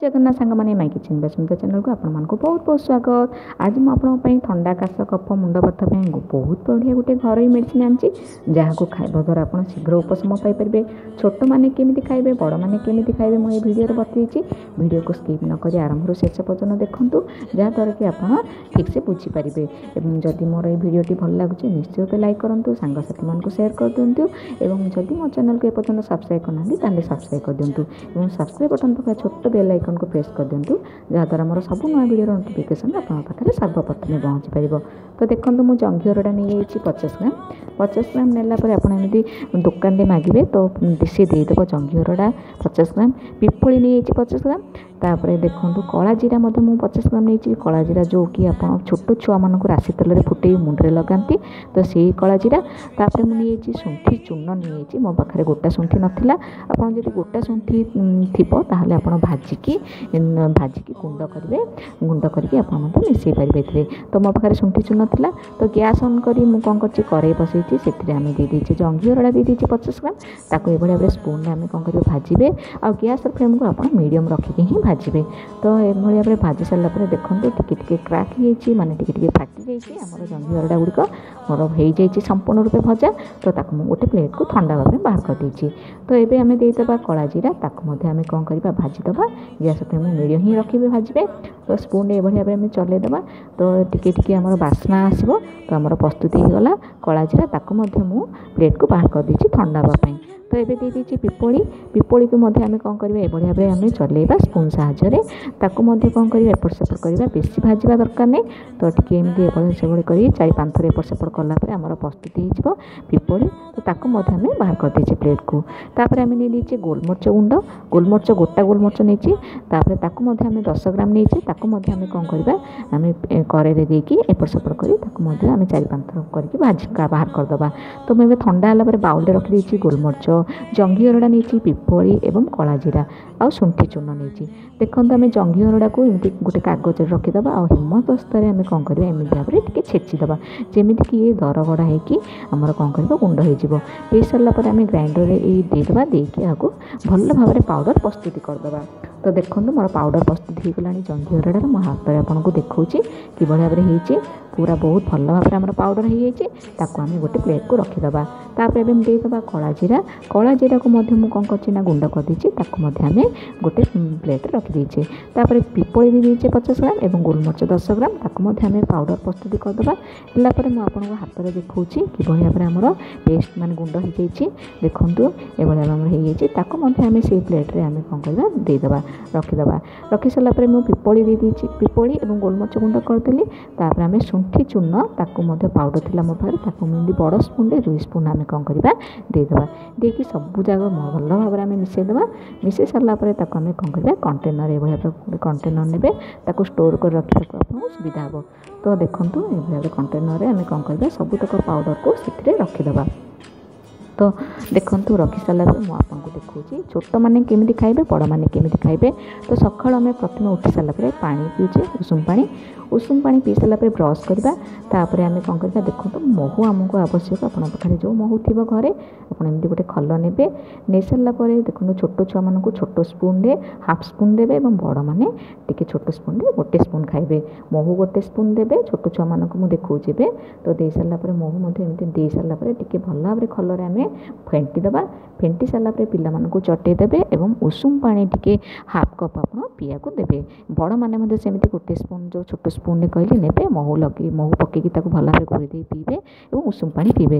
जगन्नाथ सांग मैंने माइकी चिन्ह सुंदर चैनल को आपण बहुत बहुत स्वागत। आज मुझे ठंडा काश कफ मुंड बथा बहुत बढ़िया गोटे घर मेडिसिन आनी जहाँ को खाइबा द्वारा आप शीघ्र उपशम पाइपर। छोट मैंने केमी खाइबे बड़ मैंने केमी खाइबे मुझे भिडियो बतई भिडियो को स्किप नक आरंभ शेष पर्यटन देखूँ जहाँद्वारा कि आप ठीक से बुझीपारे। जदि मोर ये भिडियोटी भल लगुच निश्चय रूप लाइक करूँ सांगसाथी मानक सेयार कर दिंतु और जदि मो चैनल को एपर्तन सब्सक्राइब करना सब्सक्राइब कर दिंतु और सब्सक्राइब बटन पका छोट बेल आइकन को प्रेस कर दिंतु जहाँद्वारा मोर सब नया वीडियो नोटिफिकेशन आपके सर्वप्रथम पहुँची पार। तो देखो मुझे जंघी हरड़ा नहीं 50 ग्राम नेला आपमती दुकान में मागे तो सी देदेव जंघी हरड़ा 50 ग्राम पिपली नहीं 50 ग्राम तापर देखो कला जीरा मुझे 50 ग्राम नहीं कला जीरा जो कि आप छोट छुआ मानक राशि तेल फुटे मुंडे लगाती तो से कला जीरा तापर मुझे शुंठी चूर्ण नहीं मो पाखे गोटा शुंठी नाला आपड़ जब गोटा शुंठी थी ताहले आप भाजिकी गुंड करेंगे गुंड करके आप मिसई पारे। तो मो पाखे शुंठी चूर्ण था तो गैस ऑन करी मु कौन कर कड़े बसई से आम दे जंघी हरड़ा दे 50 ग्राम ताको ये भाव स्पून आम कौन कर भाजबे आ गैस फ्लेम को आप मीडियम रखिक ही भाजबे। तो ये भाव भाजी सारापर देखो टिके क्राक हो माने टिके फाटी जाइए जंघी हरड़ा गुड़िक मोर हो संपूर्ण रूपे भजा तो गोटे प्लेट को ठंडा भाव बाहर कर देछि। तो ये आम देदेबा कला जीरा ताकू आम कौन करवा भाजीदबा गैस फ्लेम मीडियम ही रखिए भाजबे। तो स्पून ये भाव आम चलैदेबा तो टिके आम बास्ना आसो तो आम प्रस्तुत हो गला कला जीरा ताकू मु प्लेट को बाहर कर देछि ठंडा होगापाई। तो ये दे पिपली को आम कौन करवा ये भाव आम चलैबा स्पून साहाय्य कौन करवा एपट सेपट करवा बेसी भाजवा दरकार नहीं। तो टी एमती एभली कर 4-5 थर एपट सेपट कलापर आम प्रस्तुत हो पिपली तो ताकू आम बाहर कर देचे प्लेट को। तापर आम नहीं गोलमरीच गुंड गोलमरीच गोटा गोलमरीच नहीं तापर आम 10 ग्राम नहीं आम कौन करवा आम कड़े देकी एपट सेपट कर आम 4-5 थर करके बाहर करदे। तो मुझे ठंडा है बाउल रखी गोलमरीच जंघी हरड़ा नहीं पिपली एवं कला जीरा आ शुंठी चूर्ण नहीं देखो आम जंघी हरड़ा को एमती गोटे कागज रखीदे आ हेमदस्तर आम कौन करवा एमती भाव में छेचिदे जमीक ये दरगड़ा होमर कौन कर गुंड हो सारापर आम ग्राइंडर देदेबा देकी आगे भल भाव पाउडर प्रस्तुत करदे। तो देखो मोर पाउडर प्रस्तुत हो गला जंघी हरड़ार मो हाथ में आपको देखा कि भाव में पूरा बहुत भल भाव में पाउडर हो जाए आम गोटे प्लेट को रखीदे। तापर देदेबा कला जीरा को मुझे कौन कर गुंड कर देची आम गोटे प्लेट रखीदे। तापर पिपली भी दीचे 50 ग्राम और गोलमरीच 10 ग्राम ताकू आम पाउडर प्रस्तुत करदे। है मुझे हाथ में देखा कि भाव में आमर पेस्ट मान गुंड हो जाए देखूँ ये भाव हो आम से प्लेट में आम कौन करवा देदेबा रखीदे। रखी सारापर मुझे पिपली दे पिपली और गोलमरीच गुंड करदेली तापर आम शुंठी चूर्ण ताकू पाउडर थी मो पाखे बड़ स्पून 2 स्पून आम कौन करवा देदेबा देकी सबू जगह भल भाव में मिसईदेवा। मिसई सारापर आम कौन करवा कंटेनर ये भाव कंटेनर ने स्टोर कर रखा आपको सुविधा हे। तो देखूँ ये भाव कंटेनर आम कौन करवा सबूतक पाउडर को से रखीदे। तो देखो रखी सारापर मुझे देखा छोट मैंने केमी खाइबे बड़ मैंने केमी खाइबे। तो सकाल आम प्रथम उठी सारापर पानी पीछे उषुम पानी पी सारापर ब्रश करवा तापर आम कौन करवा देखो महू आमको आवश्यक आप जो महू थी घरे आपमती गोटे खल ने नहीं सारापर देखो छोट छुआ मानक छोट स्पून रे हाफ स्पून देवे और बड़ मैंने टी छोट स्पून रे गोटे स्पून खाइबे महू गोटे स्पून देवे छोट छुआ मानक मुझे देखा। तो दे सारापर महू एमती दे सारापर टी भल भाव खलर आम फेंटीदे फेंटी सारापर पिला चटेदेवे और उषुम पानी टी हाफ कप आप पीया देवे। बड़ मैंने सेमती गोटे स्पून जो छोट स्पून कहली ने महू लगे महू पकईकि भल भाव घोरी पीबे और उषुम पानी पीबे।